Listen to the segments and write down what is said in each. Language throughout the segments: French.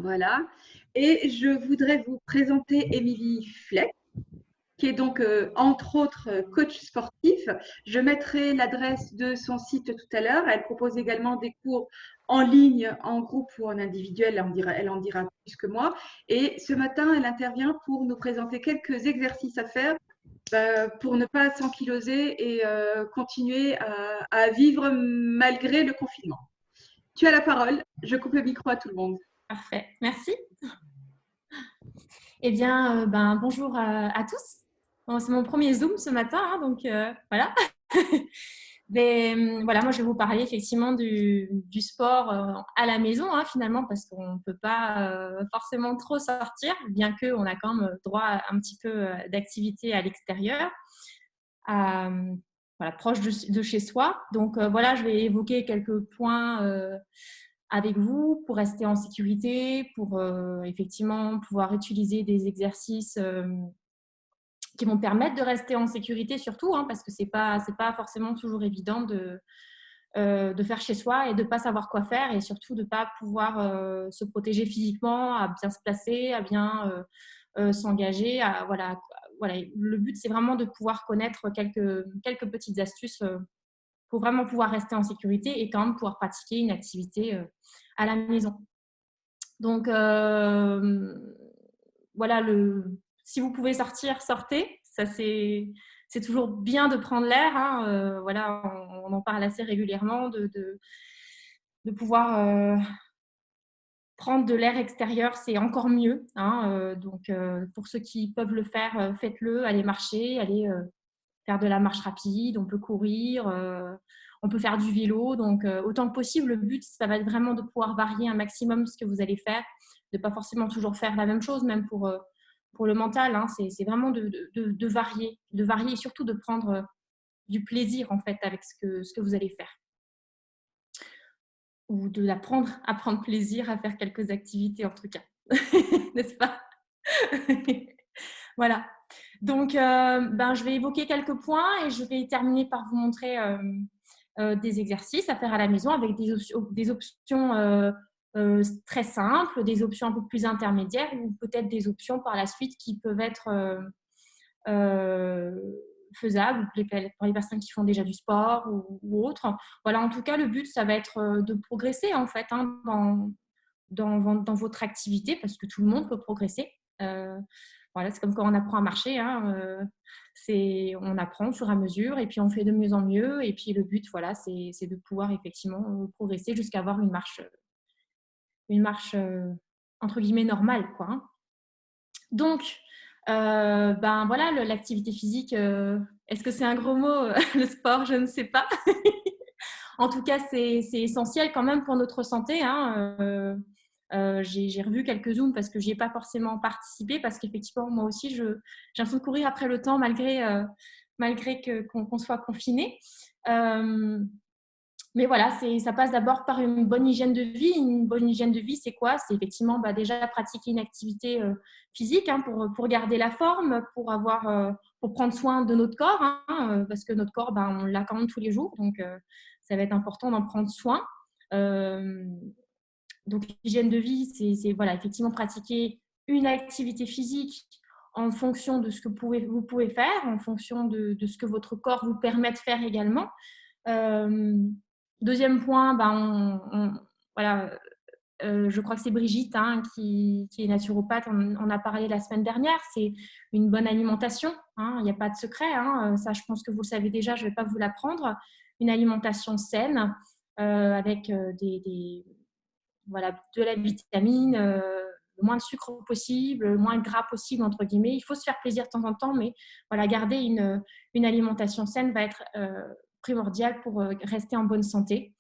Voilà. Et je voudrais vous présenter Émilie Fleck, qui est donc entre autres coach sportif. Je mettrai l'adresse de son site tout à l'heure. Elle propose également des cours en ligne, en groupe ou en individuel. Elle en dira plus que moi. Et ce matin, elle intervient pour nous présenter quelques exercices à faire pour ne pas s'ankyloser et continuer à vivre malgré le confinement. Tu as la parole. Je coupe le micro à tout le monde. Parfait, merci. Eh bien, bonjour à tous. Bon, c'est mon premier Zoom ce matin, hein, donc voilà. Voilà, moi je vais vous parler effectivement du sport à la maison, hein, finalement, parce qu'on ne peut pas forcément trop sortir, bien qu'on a quand même droit à un petit peu d'activité à l'extérieur, voilà, proche de chez soi. Donc voilà, je vais évoquer quelques points avec vous pour rester en sécurité, pour effectivement pouvoir utiliser des exercices qui vont permettre de rester en sécurité surtout, hein, parce que c'est pas forcément toujours évident de faire chez soi et de ne pas savoir quoi faire et surtout de ne pas pouvoir se protéger physiquement, à bien se placer, à bien s'engager. Voilà. Le but, c'est vraiment de pouvoir connaître quelques petites astuces pour vraiment pouvoir rester en sécurité et quand même pouvoir pratiquer une activité à la maison. Donc, voilà, si vous pouvez sortir, sortez. Ça, c'est toujours bien de prendre l'air, hein. Voilà, on en parle assez régulièrement de pouvoir prendre de l'air extérieur, c'est encore mieux, hein. Donc, pour ceux qui peuvent le faire, faites-le. Allez marcher, allez faire de la marche rapide, on peut courir, on peut faire du vélo. Donc, autant que possible, le but, ça va être vraiment de pouvoir varier un maximum ce que vous allez faire, de ne pas forcément toujours faire la même chose, même pour le mental, hein. C'est vraiment de varier et surtout de prendre du plaisir, en fait, avec ce que vous allez faire. Ou d'apprendre à prendre plaisir à faire quelques activités, en tout cas. N'est-ce pas? Voilà. Donc, je vais évoquer quelques points et je vais terminer par vous montrer des exercices à faire à la maison avec des options très simples, des options un peu plus intermédiaires ou peut-être des options par la suite qui peuvent être faisables pour les personnes qui font déjà du sport ou autre. Voilà, en tout cas, le but, ça va être de progresser en fait, hein, dans votre activité parce que tout le monde peut progresser. Voilà, c'est comme quand on apprend à marcher, hein, on apprend au fur et à mesure et puis on fait de mieux en mieux. Et puis le but, voilà, c'est de pouvoir effectivement progresser jusqu'à avoir une marche entre guillemets normale, quoi, hein. Donc, voilà, l'activité physique, est-ce que c'est un gros mot, le sport? Je ne sais pas. En tout cas, c'est essentiel quand même pour notre santé, hein. J'ai revu quelques Zooms parce que je n'y ai pas forcément participé parce qu'effectivement, moi aussi, j'ai l'impression de courir après le temps malgré qu'on soit confiné. Mais voilà, ça passe d'abord par une bonne hygiène de vie. Une bonne hygiène de vie, c'est quoi? C'est effectivement déjà pratiquer une activité physique, hein, pour garder la forme, pour prendre soin de notre corps, hein, parce que notre corps, on l'a quand même tous les jours. Donc, ça va être important d'en prendre soin. Donc, l'hygiène de vie, c'est voilà, effectivement pratiquer une activité physique en fonction de ce que vous pouvez faire, en fonction de ce que votre corps vous permet de faire également. Deuxième point, voilà, je crois que c'est Brigitte, hein, qui est naturopathe. On a parlé la semaine dernière. C'est une bonne alimentation, hein, il n'y a pas de secret, hein, ça, je pense que vous le savez déjà, je ne vais pas vous l'apprendre. Une alimentation saine avec voilà, de la vitamine, le moins de sucre possible, le moins de gras possible, entre guillemets. Il faut se faire plaisir de temps en temps, mais voilà, garder une alimentation saine va être primordial pour rester en bonne santé.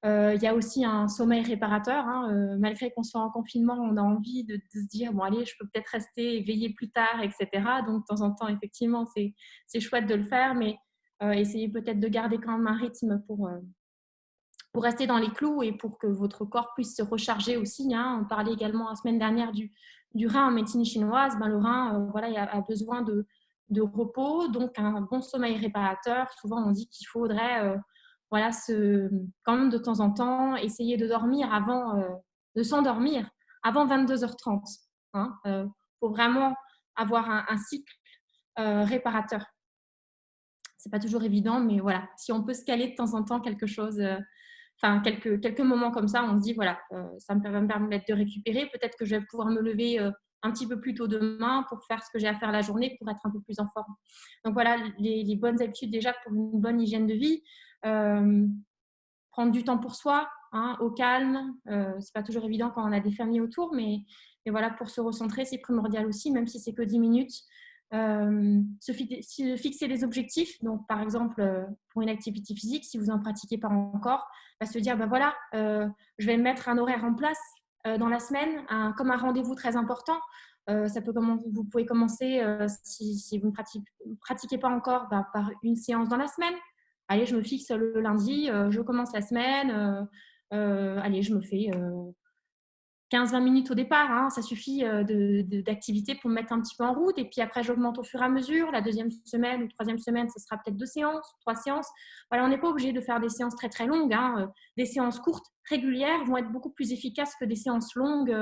Il y a aussi un sommeil réparateur, hein. Malgré qu'on soit en confinement, on a envie de se dire, bon allez, je peux peut-être rester éveillé plus tard, etc. Donc, de temps en temps, effectivement, c'est chouette de le faire, mais essayez peut-être de garder quand même un rythme pour rester dans les clous et pour que votre corps puisse se recharger aussi, hein. On parlait également la semaine dernière du rein en médecine chinoise. Le rein, voilà, il a besoin de repos, donc un bon sommeil réparateur. Souvent, on dit qu'il faudrait voilà, quand même de temps en temps essayer de dormir avant de s'endormir avant 22h30. Pour vraiment avoir un cycle réparateur. C'est pas toujours évident, mais voilà, si on peut se caler de temps en temps quelque chose, quelques moments comme ça, on se dit voilà, ça va me permettre de récupérer. Peut-être que je vais pouvoir me lever un petit peu plus tôt demain pour faire ce que j'ai à faire la journée, pour être un peu plus en forme. Donc voilà, les bonnes habitudes déjà pour une bonne hygiène de vie. Prendre du temps pour soi, au calme. C'est pas toujours évident quand on a des familles autour, mais voilà, pour se recentrer, c'est primordial aussi, même si c'est que 10 minutes. Se fixer des objectifs. Donc, par exemple, pour une activité physique, si vous n'en pratiquez pas encore, se dire, voilà, je vais mettre un horaire en place dans la semaine, comme un rendez-vous très important. Vous pouvez commencer, si vous ne pratiquez pas encore, par une séance dans la semaine. Allez, je me fixe le lundi, je commence la semaine. Allez, je me fais 15-20 minutes au départ, ça suffit d'activité pour me mettre un petit peu en route. Et puis après, j'augmente au fur et à mesure. La deuxième semaine ou troisième semaine, ce sera peut-être 2 séances, 3 séances. Voilà, on n'est pas obligé de faire des séances très, très longues. Des séances courtes, régulières, vont être beaucoup plus efficaces que des séances longues.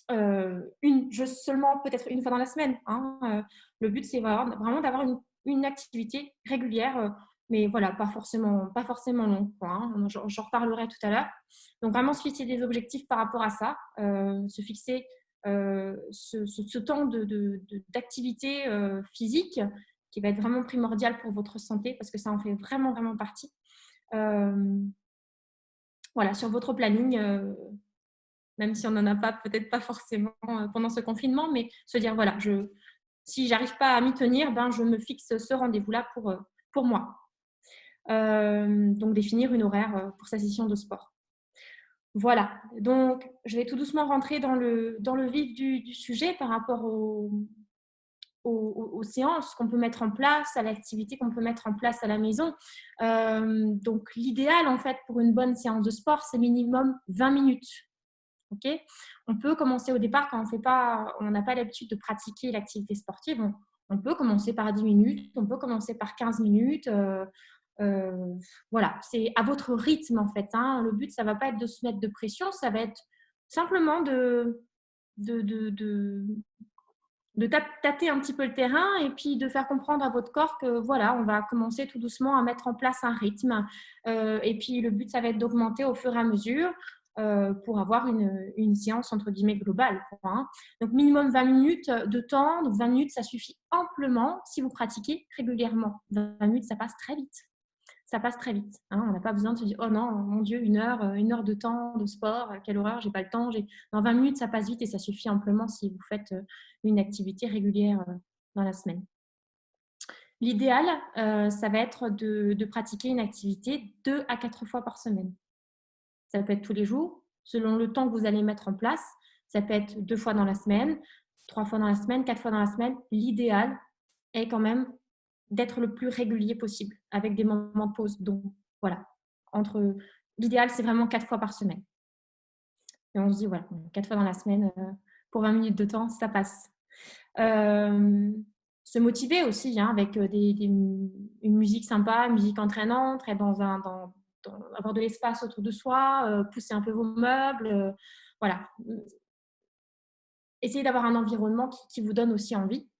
Seulement peut-être une fois dans la semaine. Le but, c'est vraiment d'avoir une activité régulière, mais voilà, pas forcément longue. J'en reparlerai tout à l'heure. Donc, vraiment se fixer des objectifs par rapport à ça, se fixer ce temps d'activité physique qui va être vraiment primordial pour votre santé parce que ça en fait vraiment, vraiment partie. Voilà, sur votre planning, même si on n'en a pas, peut-être pas forcément pendant ce confinement, mais se dire, voilà, si j'arrive pas à m'y tenir, je me fixe ce rendez-vous-là pour moi. Donc, définir une horaire pour sa session de sport. Voilà, donc je vais tout doucement rentrer dans le vif du sujet par rapport aux séances qu'on peut mettre en place, à l'activité qu'on peut mettre en place à la maison. Donc, l'idéal, en fait, pour une bonne séance de sport, c'est minimum 20 minutes. Okay, on peut commencer au départ quand on n'a pas l'habitude de pratiquer l'activité sportive. On peut commencer par 10 minutes, on peut commencer par 15 minutes. Voilà, c'est à votre rythme en fait. Le but, ça ne va pas être de se mettre de pression, ça va être simplement de tâter un petit peu le terrain et puis de faire comprendre à votre corps que voilà, on va commencer tout doucement à mettre en place un rythme. Et puis le but, ça va être d'augmenter au fur et à mesure. Pour avoir une séance entre guillemets globale. Donc minimum 20 minutes de temps. Donc 20 minutes, ça suffit amplement si vous pratiquez régulièrement. 20 minutes, ça passe très vite. Ça passe très vite. On n'a pas besoin de se dire oh non, mon Dieu, une heure de temps de sport, quelle horreur, j'ai pas le temps. Dans 20 minutes, ça passe vite et ça suffit amplement si vous faites une activité régulière dans la semaine. L'idéal, ça va être de pratiquer une activité 2 à 4 fois par semaine. Ça peut être tous les jours, selon le temps que vous allez mettre en place. Ça peut être 2 fois dans la semaine, 3 fois dans la semaine, 4 fois dans la semaine. L'idéal est quand même d'être le plus régulier possible, avec des moments de pause. Donc, voilà. L'idéal, c'est vraiment 4 fois par semaine. Et on se dit, voilà, 4 fois dans la semaine, pour 20 minutes de temps, ça passe. Se motiver aussi, avec une musique sympa, une musique entraînante, être avoir de l'espace autour de soi, pousser un peu vos meubles, voilà. Essayez d'avoir un environnement qui vous donne aussi envie.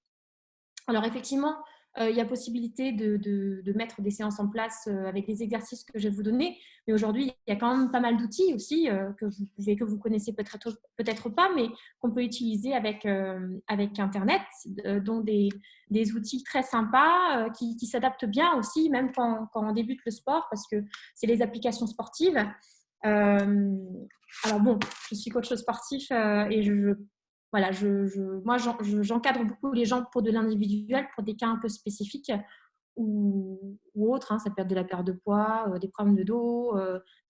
Alors effectivement, il y a possibilité de mettre des séances en place avec les exercices que je vais vous donner, mais aujourd'hui, il y a quand même pas mal d'outils aussi que vous connaissez peut-être pas, mais qu'on peut utiliser avec Internet, dont des outils très sympas qui s'adaptent bien aussi, même quand on débute le sport, parce que c'est les applications sportives. Alors bon, je suis coach sportif et voilà, moi, j'encadre beaucoup les gens pour de l'individuel, pour des cas un peu spécifiques ou autres. Ça peut être de la perte de poids, des problèmes de dos,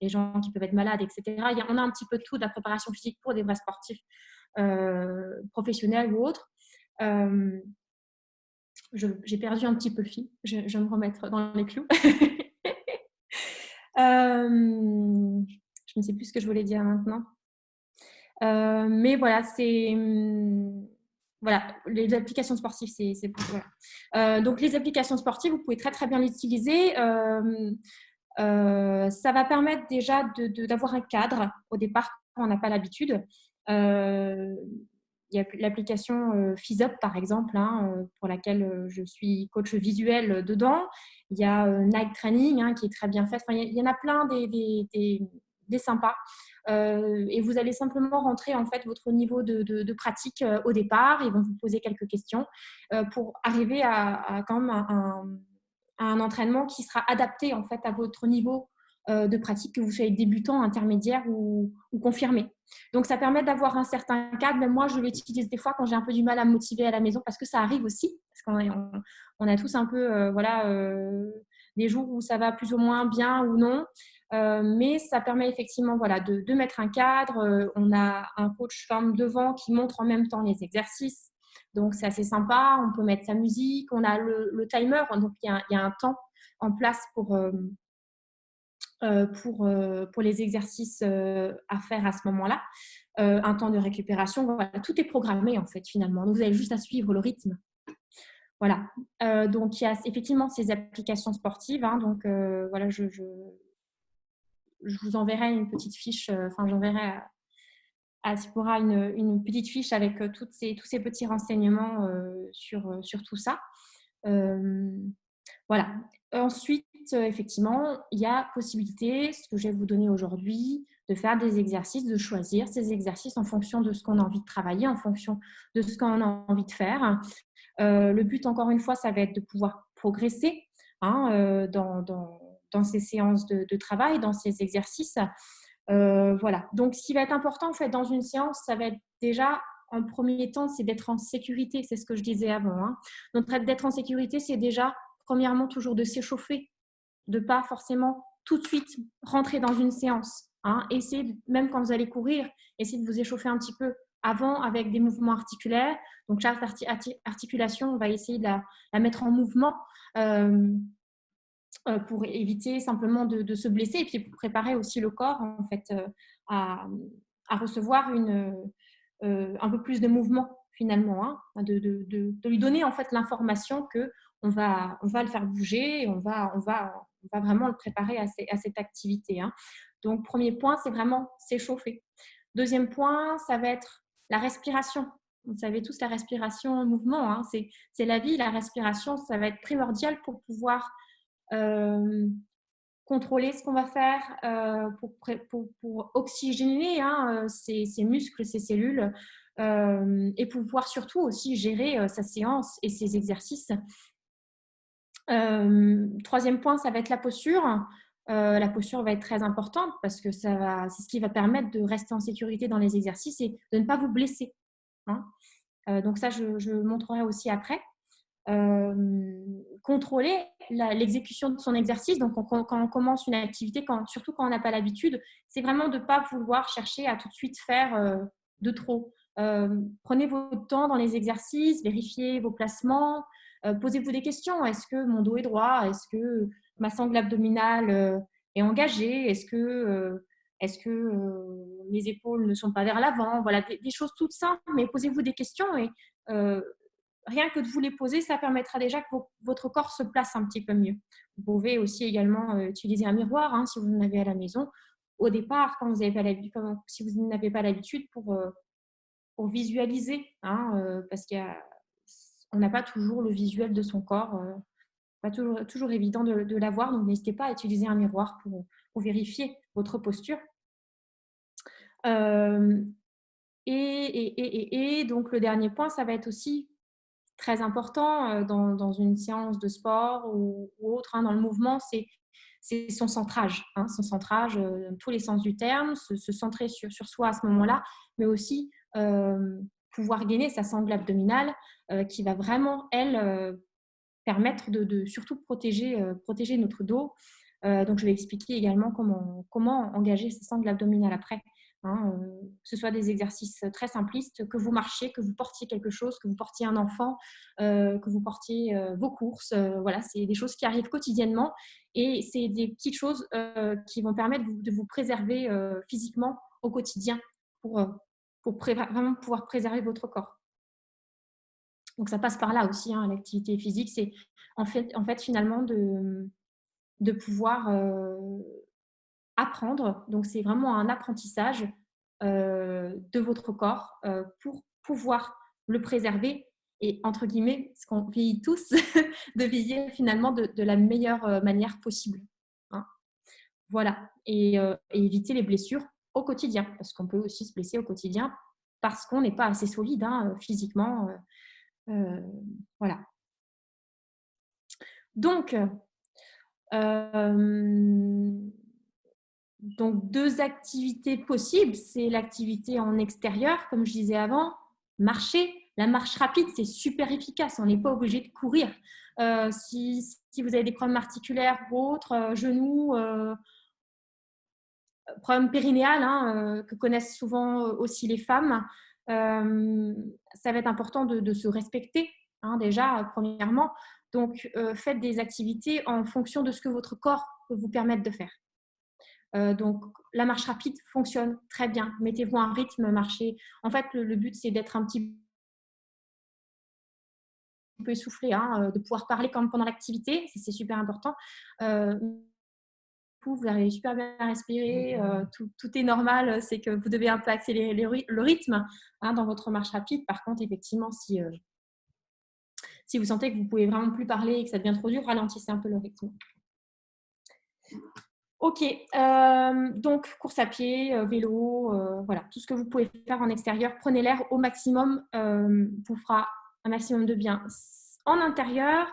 les gens qui peuvent être malades, etc. On a un petit peu de tout, de la préparation physique pour des vrais sportifs professionnels ou autres. J'ai perdu un petit peu le fil. Je vais me remettre dans les clous. Je ne sais plus ce que je voulais dire maintenant. Mais voilà, voilà, les applications sportives, voilà. Donc, les applications sportives, vous pouvez très, très bien l'utiliser. Ça va permettre déjà d'avoir un cadre au départ quand on n'a pas l'habitude. Il y a l'application FizzUp, par exemple, hein, pour laquelle je suis coach visuel dedans. Il y a Nike Training, hein, qui est très bien faite. Enfin, il y en a plein des sympas. Et vous allez simplement rentrer en fait votre niveau de pratique au départ. Ils vont vous poser quelques questions pour arriver à quand même à un entraînement qui sera adapté en fait à votre niveau de pratique, que vous soyez débutant, intermédiaire ou confirmé. Donc, ça permet d'avoir un certain cadre. Même moi, je l'utilise des fois quand j'ai un peu du mal à me motiver à la maison, parce que ça arrive aussi. Parce qu'on a tous un peu des jours où ça va plus ou moins bien ou non. Mais ça permet effectivement de mettre un cadre. On a un coach devant qui montre en même temps les exercices. Donc, c'est assez sympa. On peut mettre sa musique. On a le timer. Donc, il y a un temps en place pour les exercices à faire à ce moment-là. Un temps de récupération. Voilà, tout est programmé en fait finalement. Donc, vous avez juste à suivre le rythme. Voilà. Donc, il y a effectivement ces applications sportives. Hein, donc, voilà, je vous enverrai une petite fiche. Enfin, j'enverrai à Sipora une petite fiche avec tous ces petits renseignements sur tout ça. Voilà. Ensuite, effectivement, il y a possibilité, ce que je vais vous donner aujourd'hui, de faire des exercices, de choisir ces exercices en fonction de ce qu'on a envie de travailler, en fonction de ce qu'on a envie de faire. Le but, encore une fois, ça va être de pouvoir progresser hein, dans ces séances de travail, dans ces exercices. Voilà. Donc, ce qui va être important, en fait, dans une séance, ça va être déjà, en premier temps, c'est d'être en sécurité. C'est ce que je disais avant. Hein. Donc, d'être en sécurité, c'est déjà, premièrement, toujours de s'échauffer, de ne pas forcément tout de suite rentrer dans une séance. Hein. Essayez, même quand vous allez courir, essayez de vous échauffer un petit peu avant avec des mouvements articulaires. Donc, chaque articulation, on va essayer de la mettre en mouvement. Pour éviter simplement de se blesser et puis pour préparer aussi le corps en fait à, à recevoir un peu plus de mouvement finalement, hein, de lui donner en fait l'information que on va le faire bouger et on va vraiment le préparer à cette activité. Hein. Donc premier point, c'est vraiment s'échauffer. Deuxième point, ça va être la respiration. Vous savez tous la respiration en mouvement, hein, c'est la vie, la respiration, ça va être primordial pour pouvoir contrôler ce qu'on va faire pour oxygéner hein, ses muscles, ses cellules et pouvoir surtout aussi gérer sa séance et ses exercices. Troisième point, ça va être la posture. La posture va être très importante parce que c'est ce qui va permettre de rester en sécurité dans les exercices et de ne pas vous blesser. Hein. Donc ça, je montrerai aussi après. Contrôler l'exécution de son exercice. Donc, quand on commence une activité, surtout quand on n'a pas l'habitude, c'est vraiment de ne pas vouloir chercher à tout de suite faire de trop. Prenez votre temps dans les exercices, vérifiez vos placements, posez-vous des questions. Est-ce que mon dos est droit? Est-ce que ma sangle abdominale est engagée? Est-ce que mes épaules ne sont pas vers l'avant? Voilà, des choses toutes simples, mais posez-vous des questions et rien que de vous les poser, ça permettra déjà que votre corps se place un petit peu mieux. Vous pouvez aussi également utiliser un miroir hein, si vous en avez à la maison. Au départ, quand vous n'avez pas l'habitude, si vous n'avez pas l'habitude pour visualiser, hein, parce qu'on n'a pas toujours le visuel de son corps, pas toujours évident de l'avoir, donc n'hésitez pas à utiliser un miroir pour vérifier votre posture. Et donc le dernier point, ça va être aussi très important dans une séance de sport ou autre, hein, dans le mouvement, c'est son centrage. Hein, son centrage dans tous les sens du terme, se centrer sur soi à ce moment-là, mais aussi pouvoir gainer sa sangle abdominale qui va vraiment, elle, permettre de surtout protéger notre dos. Donc, je vais expliquer également comment engager sa sangle abdominale après. Hein, que ce soit des exercices très simplistes, que vous marchiez, que vous portiez quelque chose, que vous portiez un enfant, que vous portiez vos courses. Voilà, c'est des choses qui arrivent quotidiennement et c'est des petites choses qui vont permettre de vous préserver physiquement au quotidien pour vraiment pouvoir préserver votre corps. Donc, ça passe par là aussi, hein, l'activité physique. C'est en fait finalement de pouvoir apprendre. Donc, c'est vraiment un apprentissage de votre corps pour pouvoir le préserver et, entre guillemets, parce qu'on vieillit tous, de vieillir finalement de la meilleure manière possible. Hein. Voilà. Et éviter les blessures au quotidien, parce qu'on peut aussi se blesser au quotidien parce qu'on n'est pas assez solide physiquement. Voilà. Donc, deux activités possibles. C'est l'activité en extérieur, comme je disais avant, marcher. La marche rapide, c'est super efficace. On n'est pas obligé de courir. Si vous avez des problèmes articulaires ou autres, genoux, problème périnéal, que connaissent souvent aussi les femmes, ça va être important de se respecter, déjà, premièrement. Donc, faites des activités en fonction de ce que votre corps peut vous permettre de faire. Donc, la marche rapide fonctionne très bien. Mettez-vous un rythme, marchez. En fait, le but, c'est d'être un petit peu essoufflé, de pouvoir parler quand même pendant l'activité. C'est super important. Vous arrivez super bien à respirer, tout est normal, c'est que vous devez un peu accélérer le rythme dans votre marche rapide. Par contre, effectivement, si vous sentez que vous ne pouvez vraiment plus parler et que ça devient trop dur, ralentissez un peu le rythme. Ok, donc course à pied, vélo, voilà, tout ce que vous pouvez faire en extérieur. Prenez l'air au maximum, vous fera un maximum de bien. En intérieur,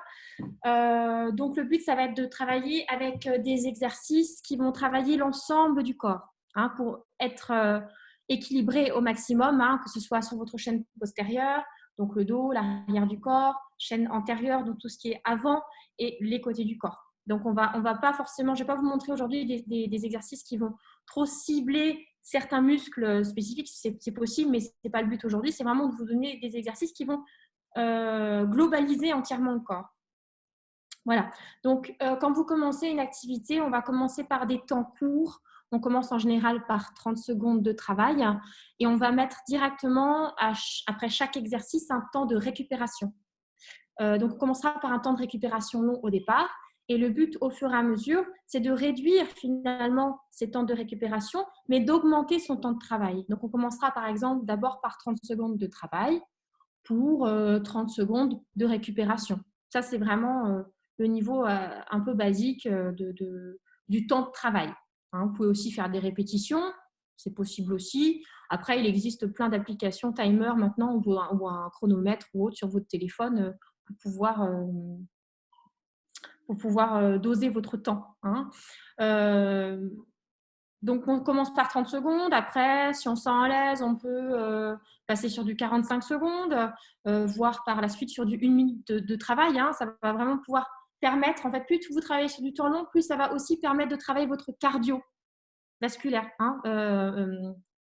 donc le but, ça va être de travailler avec des exercices qui vont travailler l'ensemble du corps pour être équilibré au maximum, que ce soit sur votre chaîne postérieure, donc le dos, l'arrière du corps, chaîne antérieure, donc tout ce qui est avant et les côtés du corps. Donc, on va pas forcément, je ne vais pas vous montrer aujourd'hui des exercices qui vont trop cibler certains muscles spécifiques, c'est possible, mais ce n'est pas le but aujourd'hui. C'est vraiment de vous donner des exercices qui vont globaliser entièrement le corps. Voilà. Donc, quand vous commencez une activité, on va commencer par des temps courts. On commence en général par 30 secondes de travail et on va mettre directement, après chaque exercice, un temps de récupération. Donc, on commencera par un temps de récupération long au départ. Et le but, au fur et à mesure, c'est de réduire finalement ces temps de récupération, mais d'augmenter son temps de travail. Donc, on commencera par exemple d'abord par 30 secondes de travail pour 30 secondes de récupération. Ça, c'est vraiment le niveau un peu basique du temps de travail. Vous pouvez aussi faire des répétitions, c'est possible aussi. Après, il existe plein d'applications timer maintenant ou un chronomètre ou autre sur votre téléphone pour pouvoir doser votre temps. Donc, on commence par 30 secondes. Après, si on se sent à l'aise, on peut passer sur du 45 secondes, voire par la suite sur du 1 minute de travail. Ça va vraiment pouvoir permettre, en fait, plus vous travaillez sur du temps long, plus ça va aussi permettre de travailler votre cardio-vasculaire.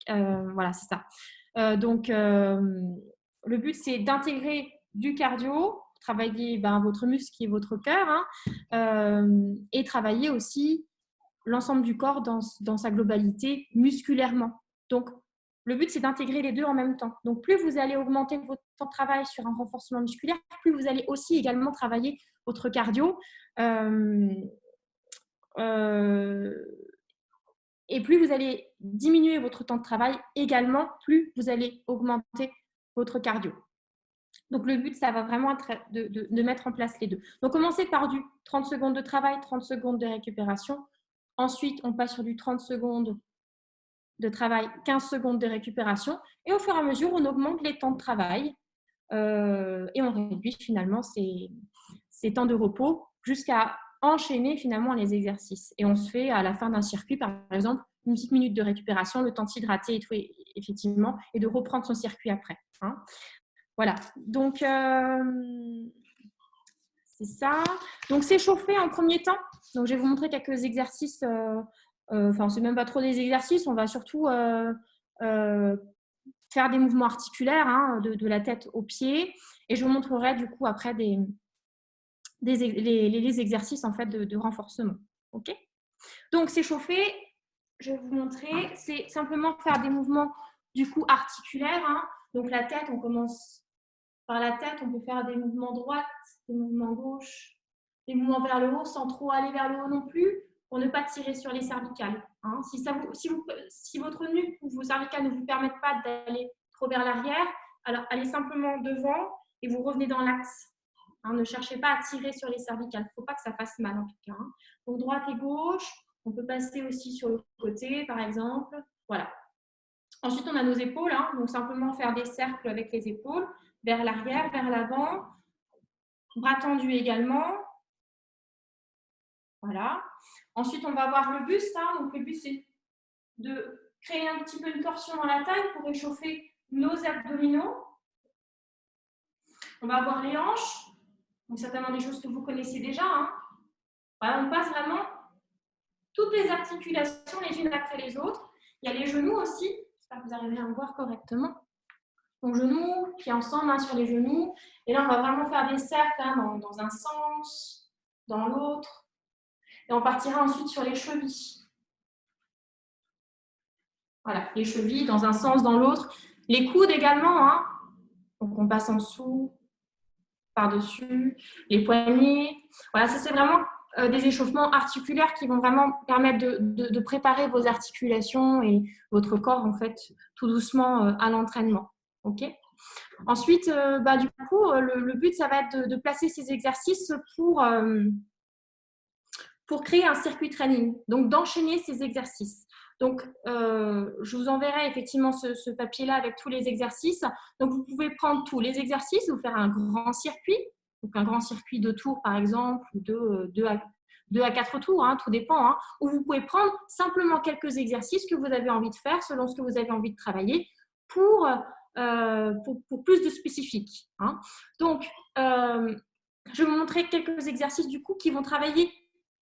Voilà, c'est ça. Donc, le but, c'est d'intégrer du cardio, travailler votre muscle qui est votre cœur, et travailler aussi l'ensemble du corps dans sa globalité musculairement. Donc, le but, c'est d'intégrer les deux en même temps. Donc, plus vous allez augmenter votre temps de travail sur un renforcement musculaire, plus vous allez aussi également travailler votre cardio. Et plus vous allez diminuer votre temps de travail également, plus vous allez augmenter votre cardio. Donc, le but, ça va vraiment être de mettre en place les deux. Donc, commencez par du 30 secondes de travail, 30 secondes de récupération. Ensuite, on passe sur du 30 secondes de travail, 15 secondes de récupération. Et au fur et à mesure, on augmente les temps de travail et on réduit finalement ces temps de repos jusqu'à enchaîner finalement les exercices. Et on se fait à la fin d'un circuit, par exemple, une petite minute de récupération, le temps de s'hydrater et tout, effectivement, et de reprendre son circuit après. Voilà. Donc, c'est ça. Donc, s'échauffer en premier temps. Donc, je vais vous montrer quelques exercices. Enfin, c'est même pas trop des exercices. On va surtout faire des mouvements articulaires de la tête aux pieds. Et je vous montrerai du coup après les exercices en fait de renforcement. Ok. Donc, s'échauffer, je vais vous montrer. C'est simplement faire des mouvements du coup articulaires. Donc, la tête, on commence par la tête. On peut faire des mouvements droite, des mouvements gauche, les mouvements vers le haut sans trop aller vers le haut non plus, pour ne pas tirer sur les cervicales. Hein. Si votre nuque ou vos cervicales ne vous permettent pas d'aller trop vers l'arrière, alors allez simplement devant et vous revenez dans l'axe. Hein, ne cherchez pas à tirer sur les cervicales. Il ne faut pas que ça fasse mal en tout cas. Hein. Donc droite et gauche, on peut passer aussi sur le côté par exemple. Voilà. Ensuite, on a nos épaules. Hein. Donc simplement faire des cercles avec les épaules, vers l'arrière, vers l'avant. Bras tendus également. Voilà. Ensuite, on va avoir le buste. Hein. Donc le but, c'est de créer un petit peu une torsion dans la taille pour réchauffer nos abdominaux. On va avoir les hanches. Donc certainement des choses que vous connaissez déjà. Hein. Voilà, on passe vraiment toutes les articulations les unes après les autres. Il y a les genoux aussi. J'espère que vous arrivez à me voir correctement. Donc genoux, pieds ensemble hein, sur les genoux. Et là, on va vraiment faire des cercles hein, dans un sens, dans l'autre. Et on partira ensuite sur les chevilles. Voilà, les chevilles dans un sens, dans l'autre. Les coudes également. Hein. Donc on passe en dessous, par-dessus, les poignets. Voilà, ça c'est vraiment des échauffements articulaires qui vont vraiment permettre de préparer vos articulations et votre corps en fait tout doucement à l'entraînement. Ok. Ensuite, du coup, le but ça va être de placer ces exercices pour créer un circuit training. Donc d'enchaîner ces exercices. Donc, je vous enverrai effectivement ce papier-là avec tous les exercices. Donc, vous pouvez prendre tous les exercices, vous faire un grand circuit, donc un grand circuit de tours par exemple, ou deux à 4 tours, hein, tout dépend. Hein, ou vous pouvez prendre simplement quelques exercices que vous avez envie de faire selon ce que vous avez envie de travailler pour plus de spécifique. Hein. Donc, je vais vous montrer quelques exercices du coup qui vont travailler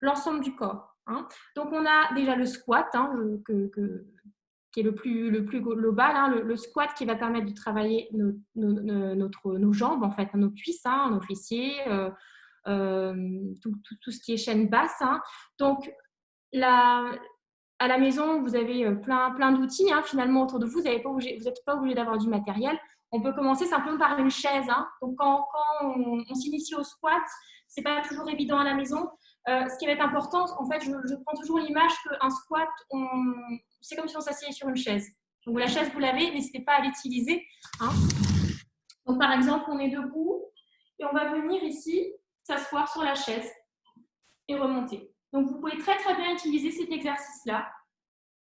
l'ensemble du corps. Hein. Donc, on a déjà le squat, hein, qui est le plus global, hein, le squat qui va permettre de travailler nos jambes, en fait, nos cuisses, hein, nos fessiers, tout ce qui est chaîne basse. Hein. Donc, à la maison, vous avez plein d'outils hein, finalement autour de vous. Vous n'êtes pas obligé d'avoir du matériel. On peut commencer simplement par une chaise. Hein. Donc, quand on s'initie au squat, ce n'est pas toujours évident à la maison. Ce qui va être important, en fait, je prends toujours l'image qu'un squat, c'est comme si on s'asseyait sur une chaise. Donc, la chaise, vous l'avez, n'hésitez pas à l'utiliser. Hein. Donc, par exemple, on est debout et on va venir ici s'asseoir sur la chaise et remonter. Donc, vous pouvez très, très bien utiliser cet exercice-là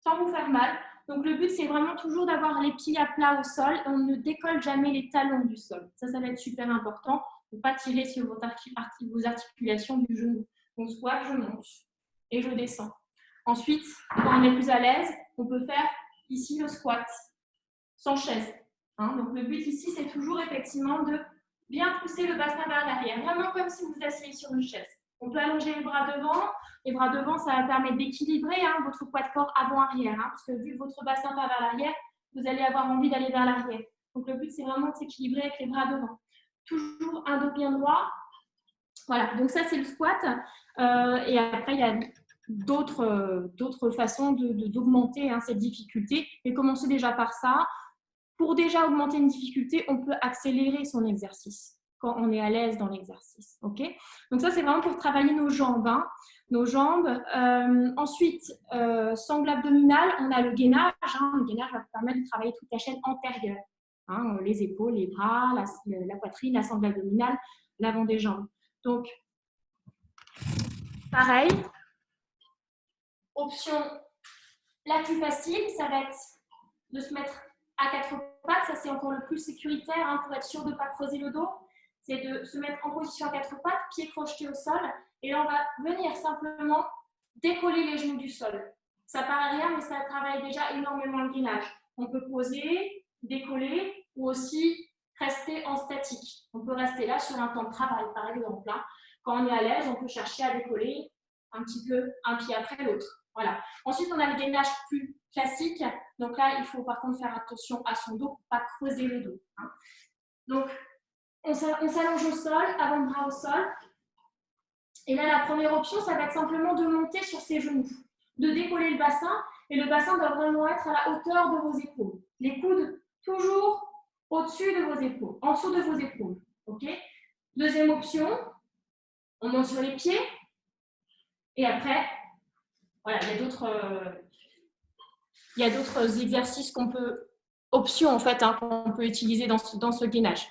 sans vous faire mal. Donc, le but, c'est vraiment toujours d'avoir les pieds à plat au sol. On ne décolle jamais les talons du sol. Ça va être super important pour ne pas tirer sur vos articulations du genou. Donc, soit je monte et je descends. Ensuite, quand on est plus à l'aise, on peut faire ici le squat sans chaise. Hein. Donc, le but ici, c'est toujours effectivement de bien pousser le bassin vers l'arrière, vraiment comme si vous asseyez sur une chaise. On peut allonger les bras devant. Les bras devant, ça va permettre d'équilibrer hein, votre poids de corps avant-arrière. Hein, parce que vu que votre bassin va vers l'arrière, vous allez avoir envie d'aller vers l'arrière. Donc, le but, c'est vraiment de s'équilibrer avec les bras devant. Toujours un dos bien droit. Voilà, donc ça, c'est le squat. Et après, il y a d'autres façons d'augmenter hein, cette difficulté. Mais commencez déjà par ça. Pour déjà augmenter une difficulté, on peut accélérer son exercice quand on est à l'aise dans l'exercice. Okay, donc ça, c'est vraiment pour travailler nos jambes. Hein. Nos jambes. Ensuite, sangle abdominale, on a le gainage. Hein. Le gainage va vous permettre de travailler toute la chaîne antérieure. Hein, les épaules, les bras, la poitrine, la sangle abdominale, l'avant des jambes. Donc, pareil, option la plus facile, ça va être de se mettre à 4 pattes. Ça, c'est encore le plus sécuritaire hein, pour être sûr de ne pas creuser le dos. C'est de se mettre en position à 4 pattes, pieds crochetés au sol. Et là, on va venir simplement décoller les genoux du sol. Ça paraît rien, mais ça travaille déjà énormément le gainage. On peut poser, décoller ou aussi rester en statique. On peut rester là sur un temps de travail, par exemple. Hein. Quand on est à l'aise, on peut chercher à décoller un petit peu un pied après l'autre. Voilà. Ensuite, on a le gainage plus classique. Donc là, il faut par contre faire attention à son dos pour ne pas creuser le dos. Hein. Donc, on s'allonge au sol, avant-bras au sol. Et là, la première option, ça va être simplement de monter sur ses genoux, de décoller le bassin. Et le bassin doit vraiment être à la hauteur de vos épaules. Les coudes toujours au-dessus de vos épaules, en dessous de vos épaules. Okay. Deuxième option, On monte sur les pieds. Et après, voilà, il y a d'autres exercices qu'on peut, options en fait, hein, qu'on peut utiliser dans ce gainage.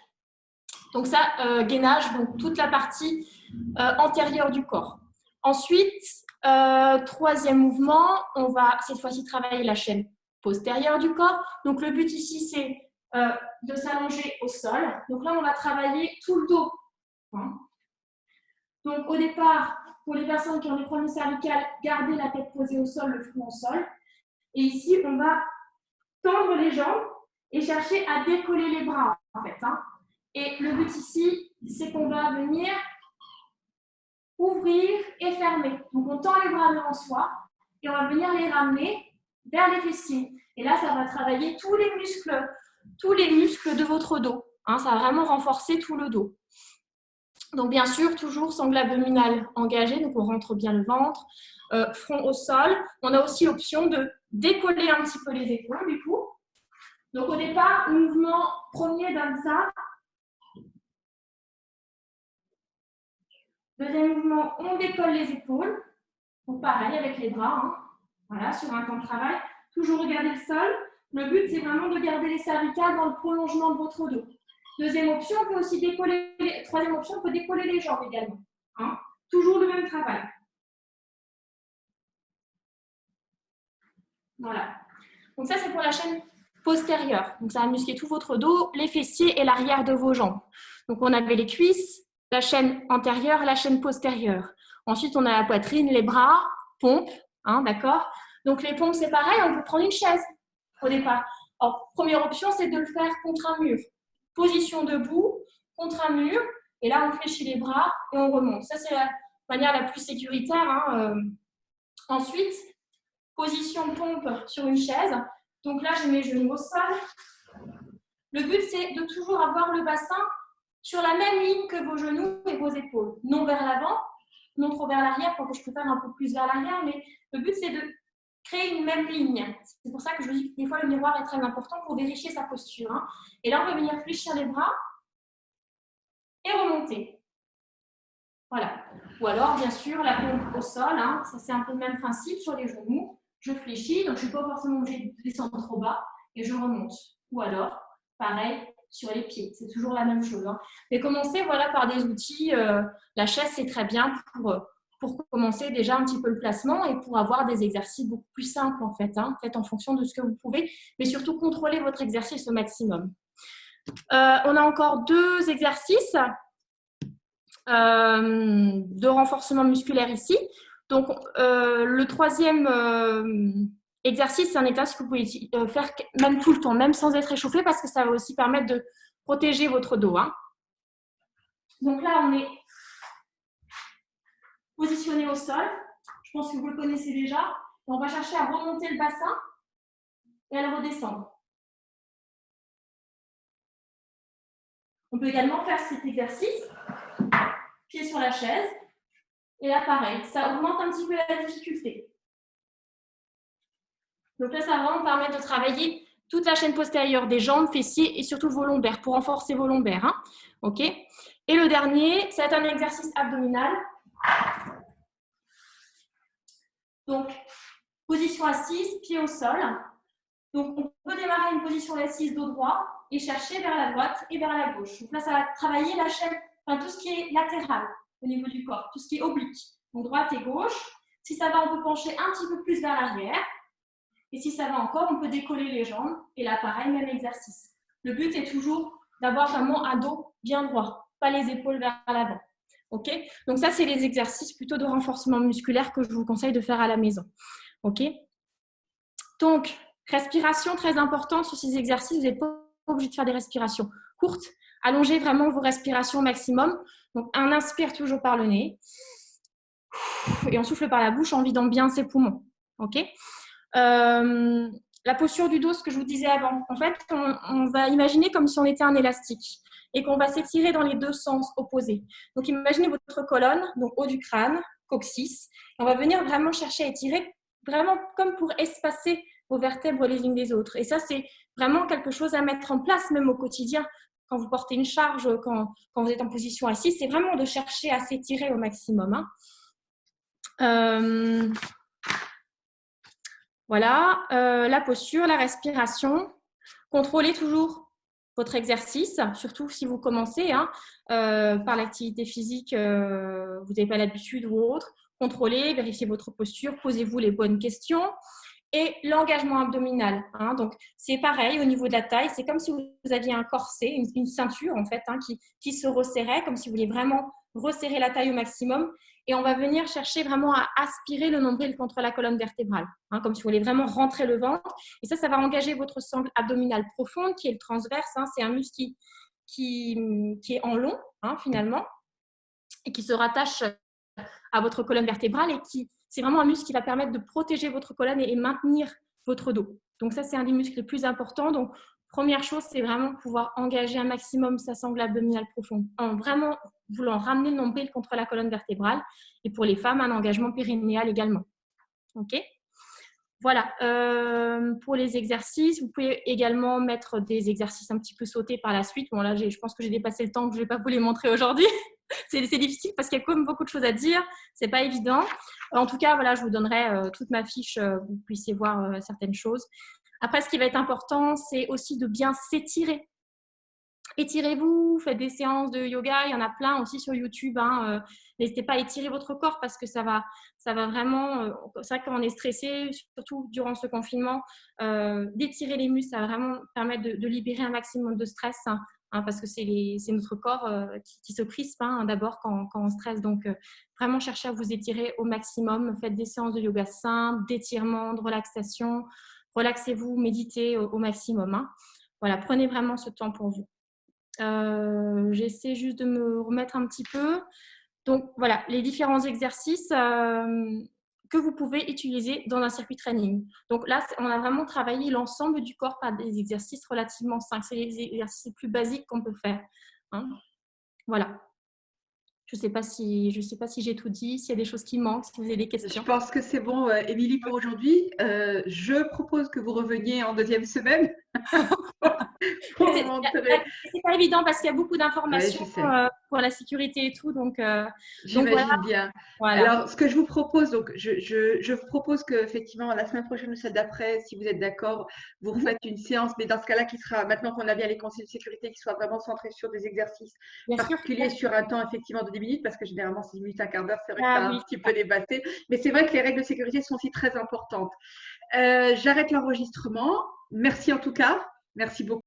Donc ça, gainage, donc toute la partie antérieure du corps. Ensuite, troisième mouvement, on va cette fois-ci travailler la chaîne postérieure du corps. Donc le but ici, c'est de s'allonger au sol. Donc là, on va travailler tout le dos. Hein. Donc au départ, pour les personnes qui ont des problèmes cervicales, gardez la tête posée au sol, le front au sol. Et ici, on va tendre les jambes et chercher à décoller les bras, en fait. Hein. Et le but ici, c'est qu'on va venir ouvrir et fermer. Donc, on tend les bras devant soi et on va venir les ramener vers les fessiers. Et là, ça va travailler tous les muscles de votre dos. Hein, ça va vraiment renforcer tout le dos. Donc, bien sûr, toujours sangle abdominal engagé. Donc, on rentre bien le ventre, front au sol. On a aussi l'option de décoller un petit peu les épaules, du coup. Donc, au départ, mouvement premier d'Ansa. Deuxième mouvement, on décolle les épaules. Donc, pareil avec les bras. Hein. Voilà, sur un temps de travail. Toujours regarder le sol. Le but, c'est vraiment de garder les cervicales dans le prolongement de votre dos. Deuxième option, on peut aussi décoller. Troisième option, on peut décoller les jambes également. Hein. Toujours le même travail. Voilà. Donc, ça, c'est pour la chaîne postérieure. Donc, ça va muscler tout votre dos, les fessiers et l'arrière de vos jambes. Donc, on avait les cuisses, la chaîne antérieure, la chaîne postérieure. Ensuite, on a la poitrine, les bras, pompes, hein, d'accord? Donc, les pompes, c'est pareil, on peut prendre une chaise au départ. Alors, première option, c'est de le faire contre un mur. Position debout, contre un mur. Et là, on fléchit les bras et on remonte. Ça, c'est la manière la plus sécuritaire. Hein. Ensuite, position pompe sur une chaise. Donc là, j'ai mes genoux au sol. Le but, c'est de toujours avoir le bassin sur la même ligne que vos genoux et vos épaules. Non vers l'avant, non trop vers l'arrière, parce que je préfère un peu plus vers l'arrière, mais le but, c'est de créer une même ligne. C'est pour ça que je vous dis que des fois, le miroir est très important pour vérifier sa posture. Hein. Et là, on va venir fléchir les bras et remonter. Voilà. Ou alors, bien sûr, la pompe au sol. Hein. Ça, c'est un peu le même principe sur les genoux. Je fléchis, donc je ne suis pas forcément obligée de descendre trop bas et je remonte. Ou alors, pareil, sur les pieds. C'est toujours la même chose. Hein. Mais commencer voilà, par des outils. La chaise, c'est très bien pour commencer déjà un petit peu le placement et pour avoir des exercices beaucoup plus simples en fait. Hein. Faites en fonction de ce que vous pouvez, mais surtout contrôlez votre exercice au maximum. On a encore 2 exercices de renforcement musculaire ici. Donc, le troisième exercice, c'est un exercice que vous pouvez faire même tout le temps, même sans être échauffé, parce que ça va aussi permettre de protéger votre dos. Hein. Donc là, on est positionné au sol. Je pense que vous le connaissez déjà. On va chercher à remonter le bassin et à le redescendre. On peut également faire cet exercice, pied sur la chaise. Et là, pareil, ça augmente un petit peu la difficulté. Donc là, ça va vraiment permettre de travailler toute la chaîne postérieure des jambes, fessiers et surtout vos lombaires pour renforcer vos lombaires. Hein. OK. Et le dernier, c'est un exercice abdominal. Donc, position assise, pied au sol. Donc, on peut démarrer une position assise dos droit et chercher vers la droite et vers la gauche. Donc là, ça va travailler la chaîne, enfin, tout ce qui est latéral au niveau du corps, tout ce qui est oblique. Donc, droite et gauche. Si ça va, on peut pencher un petit peu plus vers l'arrière. Et si ça va encore, on peut décoller les jambes. Et là, pareil, même exercice. Le but est toujours d'avoir vraiment un dos bien droit, pas les épaules vers l'avant. OK? Donc ça, c'est les exercices plutôt de renforcement musculaire que je vous conseille de faire à la maison. OK? Donc, respiration très importante sur ces exercices. Vous n'êtes pas obligé de faire des respirations courtes. Allongez vraiment vos respirations au maximum. Donc, on inspire toujours par le nez. Et on souffle par la bouche en vidant bien ses poumons. OK? La posture du dos, ce que je vous disais avant. En fait, on va imaginer comme si on était un élastique et qu'on va s'étirer dans les 2 sens opposés. Donc, imaginez votre colonne, donc haut du crâne, coccyx. On va venir vraiment chercher à étirer, vraiment comme pour espacer vos vertèbres les unes des autres. Et ça, c'est vraiment quelque chose à mettre en place, même au quotidien. quand vous portez une charge, quand vous êtes en position assise, c'est vraiment de chercher à s'étirer au maximum. Voilà, la posture, la respiration. Contrôlez toujours votre exercice, surtout si vous commencez par l'activité physique, vous n'avez pas l'habitude ou autre. Contrôlez, vérifiez votre posture, posez-vous les bonnes questions. Et l'engagement abdominal. Donc, c'est pareil au niveau de la taille. C'est comme si vous aviez un corset, une ceinture en fait, qui se resserrait, comme si vous vouliez vraiment resserrer la taille au maximum. Et on va venir chercher vraiment à aspirer le nombril contre la colonne vertébrale, comme si vous voulez vraiment rentrer le ventre. Et ça va engager votre sangle abdominale profonde, qui est le transverse. C'est un muscle qui est en long, finalement, et qui se rattache à votre colonne vertébrale et c'est vraiment un muscle qui va permettre de protéger votre colonne et maintenir votre dos. Donc ça, c'est un des muscles les plus importants. Donc, première chose, c'est vraiment pouvoir engager un maximum sa sangle abdominale profonde en vraiment voulant ramener le nombril contre la colonne vertébrale. Et pour les femmes, un engagement périnéal également. OK ? Voilà, pour les exercices, vous pouvez également mettre des exercices un petit peu sautés par la suite. Bon, là, je pense que j'ai dépassé le temps, que je ne vais pas vous les montrer aujourd'hui. C'est difficile parce qu'il y a quand même beaucoup de choses à dire. Ce n'est pas évident. En tout cas, voilà, je vous donnerai toute ma fiche, vous puissiez voir certaines choses. Après, ce qui va être important, c'est aussi de bien s'étirer. Étirez-vous, faites des séances de yoga, il y en a plein aussi sur YouTube. N'hésitez pas à étirer votre corps parce que ça va vraiment, c'est vrai que quand on est stressé, surtout durant ce confinement, d'étirer les muscles, ça va vraiment permettre de libérer un maximum de stress, parce que c'est notre corps qui se crispe d'abord quand on stresse. Donc, vraiment cherchez à vous étirer au maximum. Faites des séances de yoga simples, d'étirement, de relaxation. Relaxez-vous, méditez au maximum. Voilà, prenez vraiment ce temps pour vous. J'essaie juste de me remettre un petit peu. Donc, voilà, les différents exercices que vous pouvez utiliser dans un circuit training. Donc là, on a vraiment travaillé l'ensemble du corps par des exercices relativement simples. C'est les exercices les plus basiques qu'on peut faire. Voilà. Je ne sais pas si j'ai tout dit, s'il y a des choses qui manquent, si vous avez des questions. Je pense que c'est bon, Émilie, pour aujourd'hui. Je propose que vous reveniez en deuxième semaine. C'est pas évident parce qu'il y a beaucoup d'informations pour la sécurité et tout. Donc j'imagine bien. Voilà. Alors, ce que je vous propose, donc je vous propose qu'effectivement, la semaine prochaine ou celle d'après, si vous êtes d'accord, vous refaites une séance, mais dans ce cas-là, qui sera, maintenant qu'on a bien les conseils de sécurité, qui soit vraiment centré sur des exercices particuliers sur un temps effectivement de 10 minutes, parce que généralement, 6 minutes, un quart d'heure, c'est vrai que ça a un petit peu dépassé. Mais c'est vrai que les règles de sécurité sont aussi très importantes. J'arrête l'enregistrement. Merci en tout cas. Merci beaucoup.